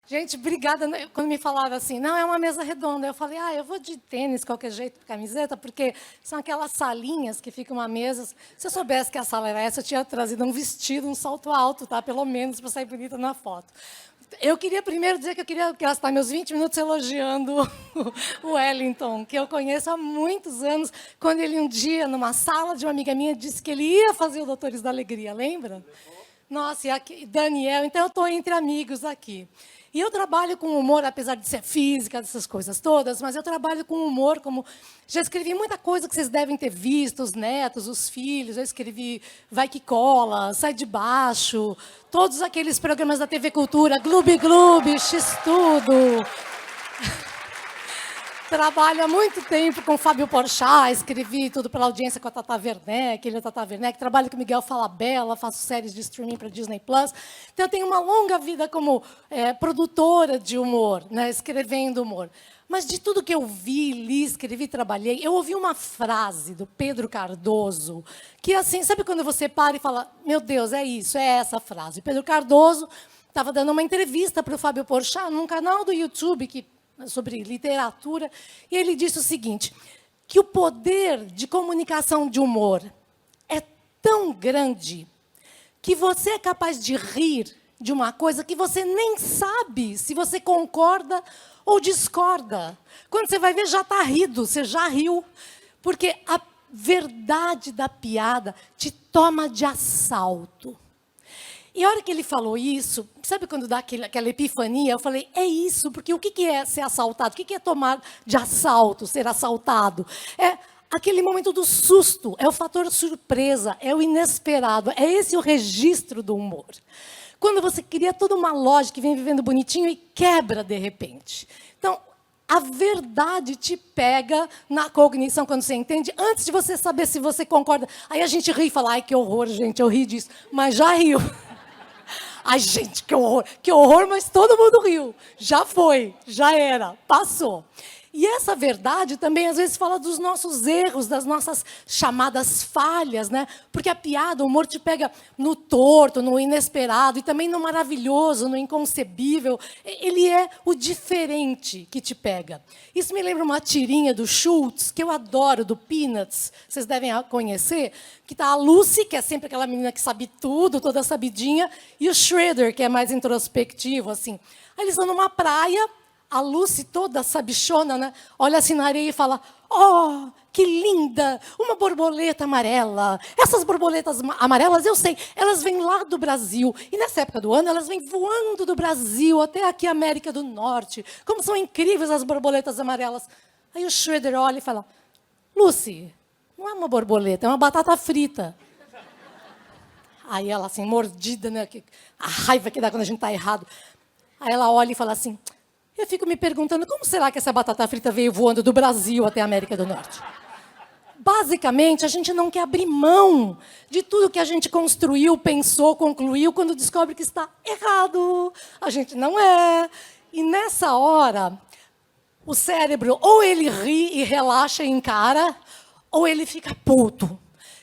Gente, obrigada. Quando me falaram assim, não, é uma mesa redonda. Eu falei, eu vou de tênis, qualquer jeito, camiseta, porque são aquelas salinhas que ficam uma mesa. Se eu soubesse que a sala era essa, eu tinha trazido um vestido, um salto alto, tá? Pelo menos, para sair bonita na foto. Eu queria primeiro dizer que eu queria gastar meus 20 minutos elogiando o Wellington, que eu conheço há muitos anos, quando ele um dia, numa sala de uma amiga minha, disse que ele ia fazer o Doutores da Alegria, lembra? Nossa, e aqui, Daniel, então eu estou entre amigos aqui. E eu trabalho com humor, apesar de ser física, dessas coisas todas, mas eu trabalho com humor como... Já escrevi muita coisa que vocês devem ter visto, os netos, os filhos, eu escrevi Vai Que Cola, Sai de Baixo, todos aqueles programas da TV Cultura, Gloob Gloob, X-Tudo. Trabalho há muito tempo com o Fábio Porchat, escrevi tudo pela audiência com a Tata Werneck, ele é a Tata Werneck, trabalho com o Miguel Falabella, faço séries de streaming para Disney+. Então, eu tenho uma longa vida como produtora de humor, né, escrevendo humor. Mas de tudo que eu vi, li, escrevi, trabalhei, eu ouvi uma frase do Pedro Cardoso, que assim, sabe quando você para e fala, meu Deus, é isso, é essa frase. Pedro Cardoso estava dando uma entrevista para o Fábio Porchat num canal do YouTube sobre literatura, e ele disse o seguinte, que o poder de comunicação de humor é tão grande que você é capaz de rir de uma coisa que você nem sabe se você concorda ou discorda. Quando você vai ver, já está rido, você já riu, porque a verdade da piada te toma de assalto. E a hora que ele falou isso, sabe quando dá aquela epifania? Eu falei, é isso, porque o que é ser assaltado? O que é tomar de assalto, ser assaltado? É aquele momento do susto, é o fator surpresa, é o inesperado, é esse o registro do humor. Quando você cria toda uma lógica que vem vivendo bonitinho e quebra de repente. Então, a verdade te pega na cognição quando você entende, antes de você saber se você concorda. Aí a gente ri e fala, ai, que horror, gente, eu ri disso. Mas já riu. Ai, gente, que horror, mas todo mundo riu. Já foi, já era, passou. E essa verdade também, às vezes, fala dos nossos erros, das nossas chamadas falhas, né? Porque a piada, o humor te pega no torto, no inesperado, e também no maravilhoso, no inconcebível. Ele é o diferente que te pega. Isso me lembra uma tirinha do Schultz, que eu adoro, do Peanuts, vocês devem conhecer, que está a Lucy, que é sempre aquela menina que sabe tudo, toda sabidinha, e o Shredder, que é mais introspectivo, assim. Aí eles estão numa praia, a Lucy toda sabichona, né? Olha assim na areia e fala, oh, que linda, uma borboleta amarela. Essas borboletas amarelas, eu sei, elas vêm lá do Brasil. E nessa época do ano, elas vêm voando do Brasil até aqui, América do Norte. Como são incríveis as borboletas amarelas. Aí o Shredder olha e fala, Lucy, não é uma borboleta, é uma batata frita. Aí ela, assim, mordida, né? A raiva que dá quando a gente está errado. Aí ela olha e fala assim, eu fico me perguntando como será que essa batata frita veio voando do Brasil até a América do Norte? Basicamente, a gente não quer abrir mão de tudo que a gente construiu, pensou, concluiu, quando descobre que está errado. A gente não é. E nessa hora, o cérebro, ou ele ri e relaxa e encara, ou ele fica puto.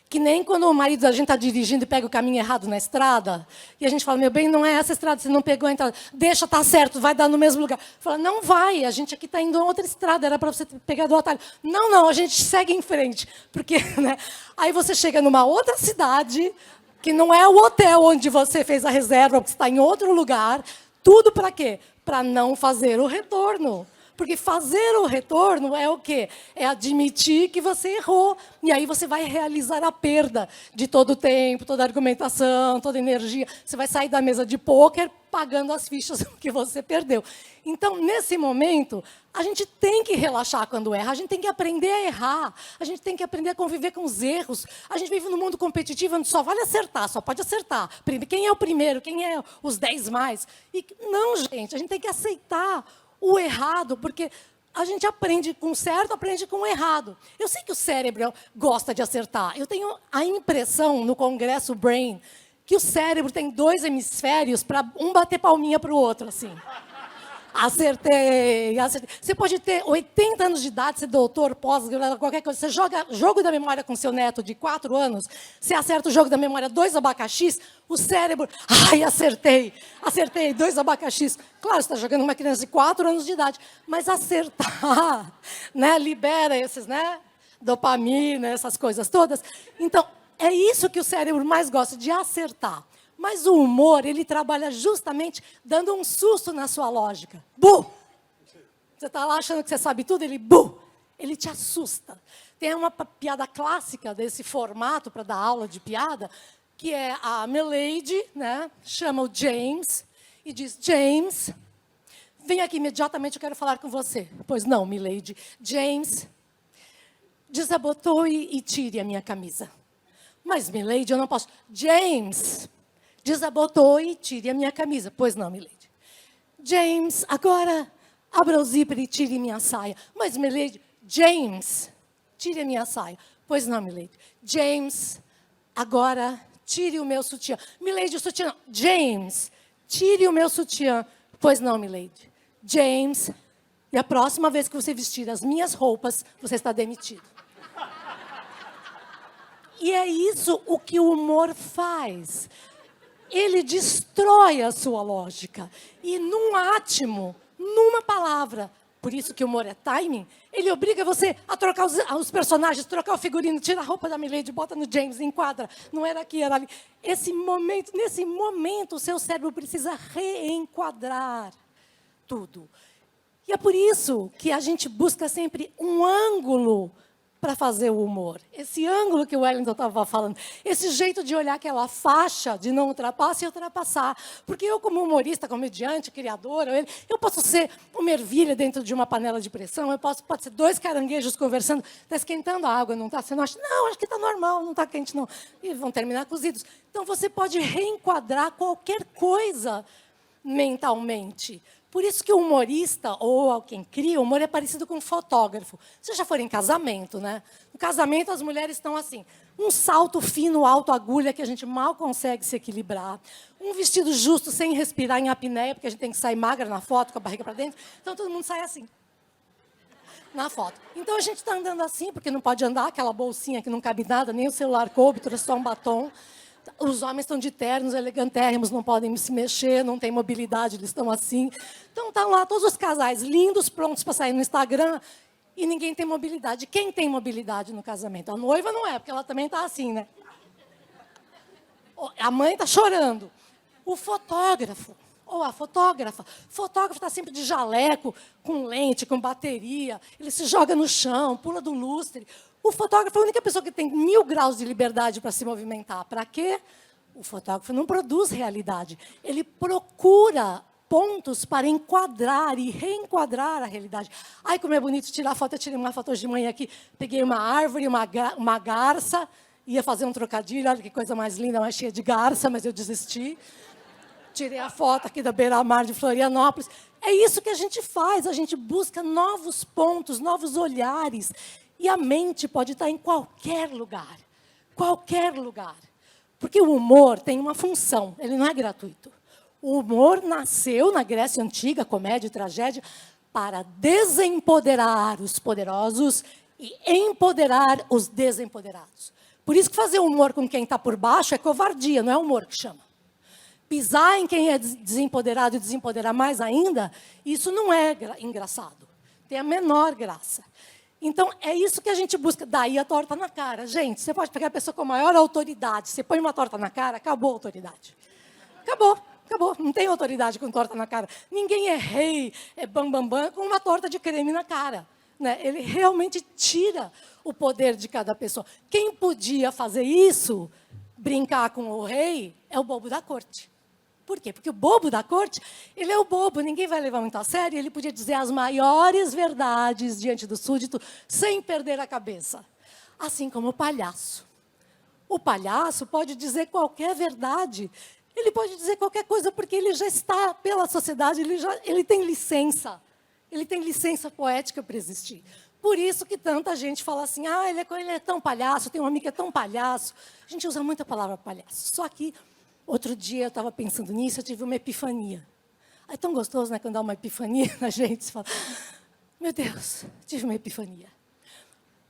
Que nem quando o marido da gente está dirigindo e pega o caminho errado na estrada, e a gente fala, meu bem, não é essa estrada, você não pegou a entrada. Deixa, tá certo, vai dar no mesmo lugar. Fala, não vai, a gente aqui está indo em outra estrada, era para você ter pegado o atalho. Não, não, a gente segue em frente. Porque, né, aí você chega numa outra cidade, que não é o hotel onde você fez a reserva, porque você está em outro lugar. Tudo para quê? Para não fazer o retorno. Porque fazer o retorno é o quê? É admitir que você errou. E aí você vai realizar a perda de todo o tempo, toda a argumentação, toda a energia. Você vai sair da mesa de pôquer pagando as fichas que você perdeu. Então, nesse momento, a gente tem que relaxar quando erra. A gente tem que aprender a errar. A gente tem que aprender a conviver com os erros. A gente vive num mundo competitivo onde só vale acertar, só pode acertar. Quem é o primeiro? Quem é os 10 mais? E não, gente, a gente tem que aceitar o errado, porque a gente aprende com o certo, aprende com o errado. Eu sei que o cérebro gosta de acertar. Eu tenho a impressão, no Congresso Brain, que o cérebro tem 2 hemisférios para um bater palminha para o outro, assim. Acertei, acertei. Você pode ter 80 anos de idade, ser doutor, pós, qualquer coisa. Você joga jogo da memória com seu neto de 4 anos, você acerta o jogo da memória 2 abacaxis, o cérebro... Ai, acertei, acertei, 2 abacaxis. Claro, você está jogando uma criança de 4 anos de idade, mas acertar, né, libera esses, né, dopamina, essas coisas todas. Então, é isso que o cérebro mais gosta, de acertar. Mas o humor, ele trabalha justamente dando um susto na sua lógica. Bu! Você está lá achando que você sabe tudo, ele bu! Ele te assusta. Tem uma piada clássica desse formato para dar aula de piada, que é a Milady, né, chama o James e diz, James, vem aqui imediatamente, eu quero falar com você. Pois não, Milady. James, desabotoe e tire a minha camisa. Mas, Milady, eu não posso. James... Desabotoe e tire a minha camisa. Pois não, milady. James, agora abra o zíper e tire minha saia. Mas, milady, James, tire a minha saia. Pois não, milady. James, agora tire o meu sutiã. Milady, o sutiã. James, tire o meu sutiã. Pois não, milady. James, e a próxima vez que você vestir as minhas roupas, você está demitido. E é isso o que o humor faz. Ele destrói a sua lógica. E num átimo, numa palavra, por isso que o humor é timing, ele obriga você a trocar os personagens, trocar o figurino, tira a roupa da Milady, bota no James, enquadra. Não era aqui, era ali. Nesse momento, o seu cérebro precisa reenquadrar tudo. E é por isso que a gente busca sempre um ângulo para fazer o humor. Esse ângulo que o Wellington estava falando, esse jeito de olhar aquela faixa de não ultrapassa e ultrapassar. Porque eu, como humorista, comediante, criadora, eu posso ser uma ervilha dentro de uma panela de pressão, pode ser 2 caranguejos conversando, está esquentando a água, não está? Você não acha? Não, acho que está normal, não está quente, não. E vão terminar cozidos. Então, você pode reenquadrar qualquer coisa mentalmente. Por isso que o humorista, ou quem cria o humor, é parecido com um fotógrafo. Vocês já foram em casamento, né? No casamento, as mulheres estão assim, um salto fino, alto, agulha, que a gente mal consegue se equilibrar. Um vestido justo, sem respirar em apneia, porque a gente tem que sair magra na foto, com a barriga para dentro. Então, todo mundo sai assim, na foto. Então, a gente está andando assim, porque não pode andar, aquela bolsinha que não cabe nada, nem o celular coube, trouxe só um batom. Os homens estão de ternos, elegantérrimos, não podem se mexer, não têm mobilidade, eles estão assim. Então, estão lá todos os casais lindos, prontos para sair no Instagram, e ninguém tem mobilidade. Quem tem mobilidade no casamento? A noiva não é, porque ela também está assim, né? A mãe está chorando. O fotógrafo, ou a fotógrafa. O fotógrafo está sempre de jaleco, com lente, com bateria. Ele se joga no chão, pula do lustre. O fotógrafo é a única pessoa que tem 1000 graus de liberdade para se movimentar. Para quê? O fotógrafo não produz realidade. Ele procura pontos para enquadrar e reenquadrar a realidade. Ai, como é bonito tirar foto. Eu tirei uma foto de manhã aqui. Peguei uma árvore, uma garça. Ia fazer um trocadilho. Olha que coisa mais linda, mais cheia de garça, mas eu desisti. Tirei a foto aqui da beira-mar de Florianópolis. É isso que a gente faz. A gente busca novos pontos, novos olhares. E a mente pode estar em qualquer lugar. Qualquer lugar. Porque o humor tem uma função, ele não é gratuito. O humor nasceu na Grécia Antiga, comédia e tragédia, para desempoderar os poderosos e empoderar os desempoderados. Por isso que fazer humor com quem está por baixo é covardia, não é humor que chama. Pisar em quem é desempoderado e desempoderar mais ainda, isso não é engraçado. Tem a menor graça. Então, é isso que a gente busca. Daí a torta na cara. Gente, você pode pegar a pessoa com maior autoridade. Você põe uma torta na cara, acabou a autoridade. Acabou, acabou. Não tem autoridade com torta na cara. Ninguém é rei, é bam com uma torta de creme na cara. Né? Ele realmente tira o poder de cada pessoa. Quem podia fazer isso, brincar com o rei, é o bobo da corte. Por quê? Porque o bobo da corte, ele é o bobo, ninguém vai levar muito a sério, ele podia dizer as maiores verdades diante do súdito, sem perder a cabeça. Assim como o palhaço. O palhaço pode dizer qualquer verdade, ele pode dizer qualquer coisa, porque ele já está pela sociedade, ele tem licença poética para existir. Por isso que tanta gente fala assim, ele é tão palhaço, tem um amigo que é tão palhaço. A gente usa muito a palavra palhaço, só que outro dia eu estava pensando nisso, eu tive uma epifania. É tão gostoso, né, quando dá uma epifania na gente. Você fala, meu Deus, tive uma epifania.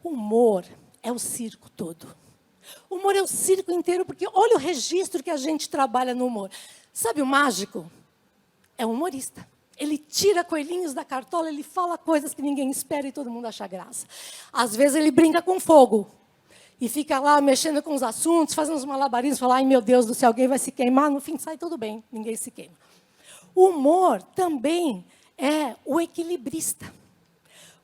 O humor é o circo todo. O humor é o circo inteiro, porque olha o registro que a gente trabalha no humor. Sabe o mágico? É um humorista. Ele tira coelhinhos da cartola, ele fala coisas que ninguém espera e todo mundo acha graça. Às vezes ele brinca com fogo. E fica lá mexendo com os assuntos, fazendo uns malabarismos, fala, ai meu Deus do céu, alguém vai se queimar. No fim sai tudo bem, ninguém se queima. O humor também é o equilibrista.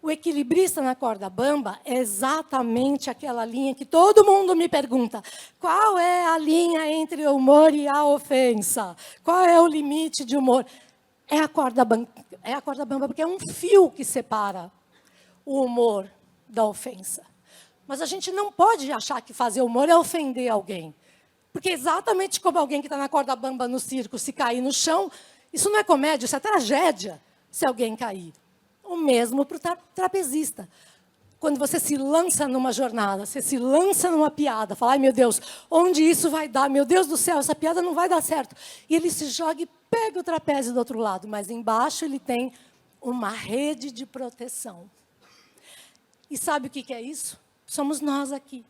O equilibrista na corda bamba é exatamente aquela linha que todo mundo me pergunta. Qual é a linha entre o humor e a ofensa? Qual é o limite de humor? É a corda bamba, porque é um fio que separa o humor da ofensa. Mas a gente não pode achar que fazer humor é ofender alguém. Porque exatamente como alguém que está na corda bamba no circo, se cair no chão, isso não é comédia, isso é tragédia, se alguém cair. O mesmo para o trapezista. Quando você se lança numa jornada, você se lança numa piada, fala, ai meu Deus, onde isso vai dar? Meu Deus do céu, essa piada não vai dar certo. E ele se joga e pega o trapézio do outro lado, mas embaixo ele tem uma rede de proteção. E sabe o que é isso? Somos nós aqui.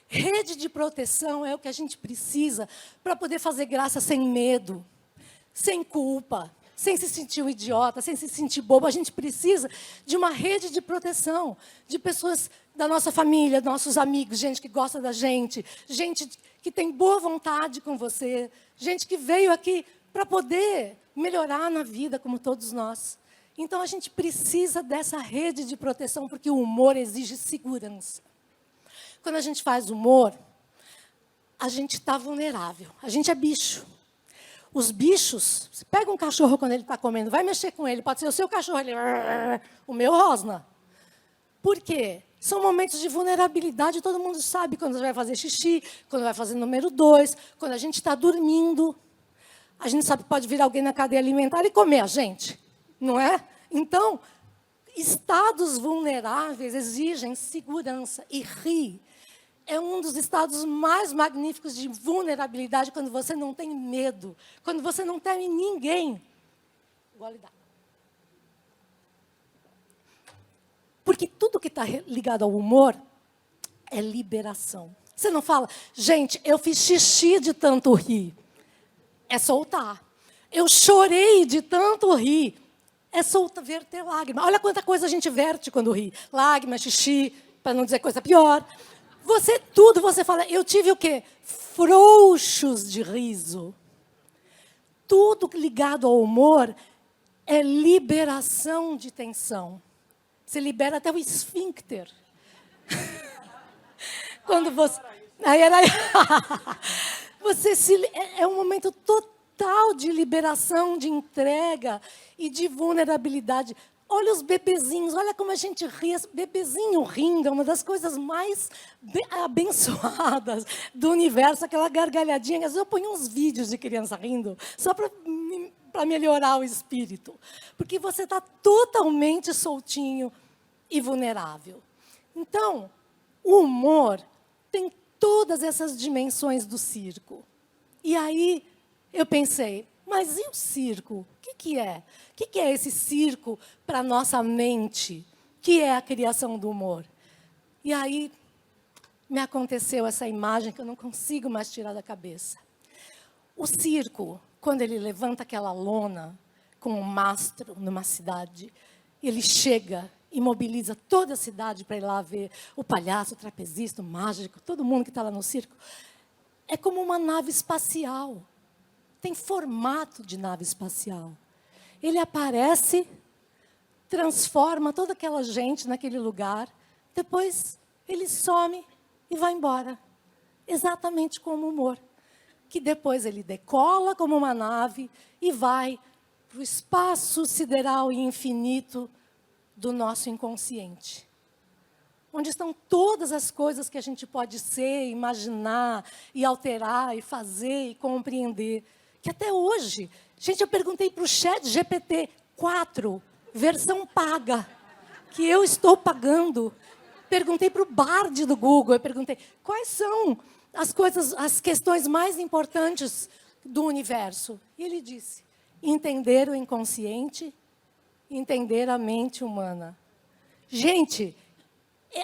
Rede de proteção é o que a gente precisa para poder fazer graça sem medo, sem culpa, sem se sentir um idiota, sem se sentir bobo. A gente precisa de uma rede de proteção, de pessoas da nossa família, nossos amigos, gente que gosta da gente que tem boa vontade com você, gente que veio aqui para poder melhorar na vida, como todos nós. Então, a gente precisa dessa rede de proteção, porque o humor exige segurança. Quando a gente faz humor, a gente está vulnerável. A gente é bicho. Os bichos, você pega um cachorro quando ele está comendo, vai mexer com ele, pode ser o seu cachorro, ele, o meu rosna. Por quê? São momentos de vulnerabilidade, todo mundo sabe quando vai fazer xixi, quando vai fazer número 2, quando a gente está dormindo. A gente sabe que pode vir alguém na cadeia alimentar e comer a gente, não é? Então, estados vulneráveis exigem segurança. E rir é um dos estados mais magníficos de vulnerabilidade, quando você não tem medo, quando você não teme ninguém. Gole d'água. Porque tudo que está ligado ao humor é liberação. Você não fala, gente, eu fiz xixi de tanto rir. É soltar. Eu chorei de tanto rir. É soltar, verter lágrima. Olha quanta coisa a gente verte quando ri. Lágrima, xixi, para não dizer coisa pior. Você fala, eu tive o quê? Frouxos de riso. Tudo ligado ao humor é liberação de tensão. Você libera até o esfíncter. Quando você... Aí era... É um momento total de liberação, de entrega e de vulnerabilidade. Olha os bebezinhos, olha como a gente ri. Bebezinho rindo é uma das coisas mais abençoadas do universo, aquela gargalhadinha. Às vezes eu ponho uns vídeos de criança rindo, só para melhorar o espírito. Porque você está totalmente soltinho e vulnerável. Então, o humor tem todas essas dimensões do circo. E aí eu pensei, mas e o circo? O que é? O que é esse circo para a nossa mente, que é a criação do humor? E aí me aconteceu essa imagem que eu não consigo mais tirar da cabeça. O circo, quando ele levanta aquela lona com um mastro numa cidade, ele chega e mobiliza toda a cidade para ir lá ver o palhaço, o trapezista, o mágico, todo mundo que está lá no circo. É como uma nave espacial. Tem formato de nave espacial. Ele aparece, transforma toda aquela gente naquele lugar, depois ele some e vai embora. Exatamente como o humor. Que depois ele decola como uma nave e vai para o espaço sideral e infinito do nosso inconsciente. Onde estão todas as coisas que a gente pode ser, imaginar, e alterar, e fazer, e compreender. Que até hoje, gente, eu perguntei para o ChatGPT-4, versão paga, que eu estou pagando. Perguntei para o Bard do Google, eu perguntei, quais são as questões mais importantes do universo? E ele disse, entender o inconsciente, entender a mente humana. Gente,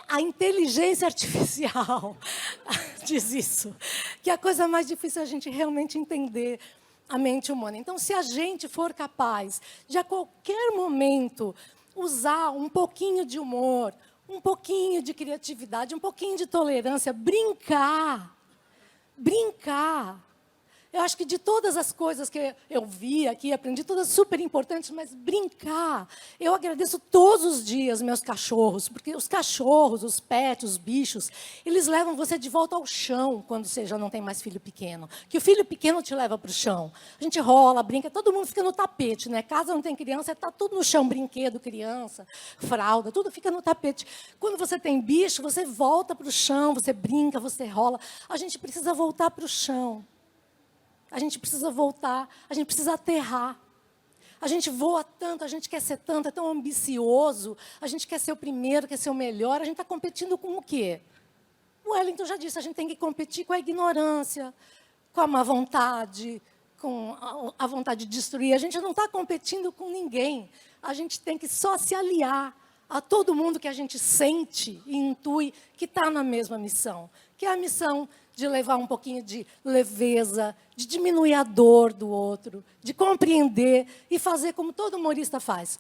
a inteligência artificial diz isso, que a coisa mais difícil é a gente realmente entender a mente humana. Então, se a gente for capaz de, a qualquer momento, usar um pouquinho de humor, um pouquinho de criatividade, um pouquinho de tolerância, brincar. Eu acho que de todas as coisas que eu vi aqui, aprendi, todas super importantes, mas brincar. Eu agradeço todos os dias meus cachorros, porque os cachorros, os pets, os bichos, eles levam você de volta ao chão quando você já não tem mais filho pequeno. Que o filho pequeno te leva para o chão. A gente rola, brinca, todo mundo fica no tapete, né? Casa não tem criança, está tudo no chão, brinquedo, criança, fralda, tudo fica no tapete. Quando você tem bicho, você volta para o chão, você brinca, você rola. A gente precisa voltar para o chão. A gente precisa voltar, a gente precisa aterrar. A gente voa tanto, a gente quer ser tanto, é tão ambicioso, a gente quer ser o primeiro, quer ser o melhor, a gente está competindo com o quê? O Wellington já disse, a gente tem que competir com a ignorância, com a má vontade, com a vontade de destruir. A gente não está competindo com ninguém. A gente tem que só se aliar a todo mundo que a gente sente e intui que está na mesma missão, que é a missão de levar um pouquinho de leveza, de diminuir a dor do outro, de compreender e fazer como todo humorista faz,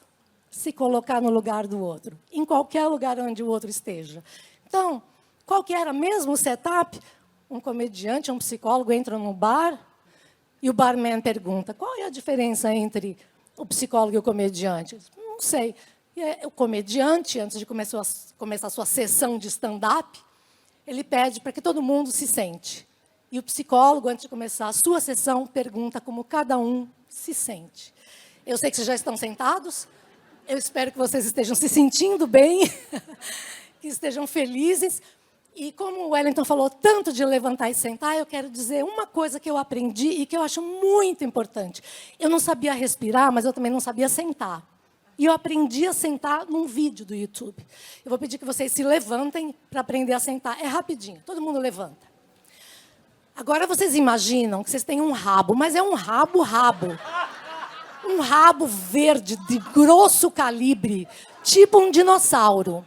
se colocar no lugar do outro, em qualquer lugar onde o outro esteja. Então, qual que era mesmo o setup? Um comediante, um psicólogo entra no bar e o barman pergunta, qual é a diferença entre o psicólogo e o comediante? Não sei. E o comediante, antes de começar a sua sessão de stand-up, ele pede para que todo mundo se sente. E o psicólogo, antes de começar a sua sessão, pergunta como cada um se sente. Eu sei que vocês já estão sentados. Eu espero que vocês estejam se sentindo bem, que estejam felizes. E como o Wellington falou tanto de levantar e sentar, eu quero dizer uma coisa que eu aprendi e que eu acho muito importante. Eu não sabia respirar, mas eu também não sabia sentar. E eu aprendi a sentar num vídeo do YouTube. Eu vou pedir que vocês se levantem para aprender a sentar. É rapidinho, todo mundo levanta. Agora vocês imaginam que vocês têm um rabo, mas é um rabo. Um rabo verde, de grosso calibre, tipo um dinossauro.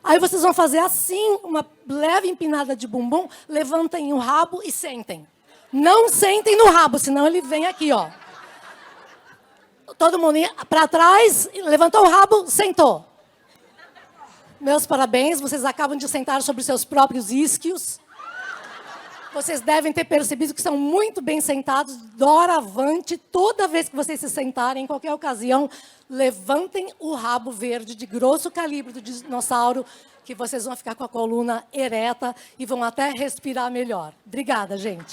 Aí vocês vão fazer assim, uma leve empinada de bumbum, levantem o rabo e sentem. Não sentem no rabo, senão ele vem aqui, ó. Todo mundo para trás, levantou o rabo, sentou. Meus parabéns, vocês acabam de sentar sobre seus próprios isquios. Vocês devem ter percebido que são muito bem sentados, doravante, toda vez que vocês se sentarem, em qualquer ocasião, levantem o rabo verde de grosso calibre do dinossauro, que vocês vão ficar com a coluna ereta e vão até respirar melhor. Obrigada, gente.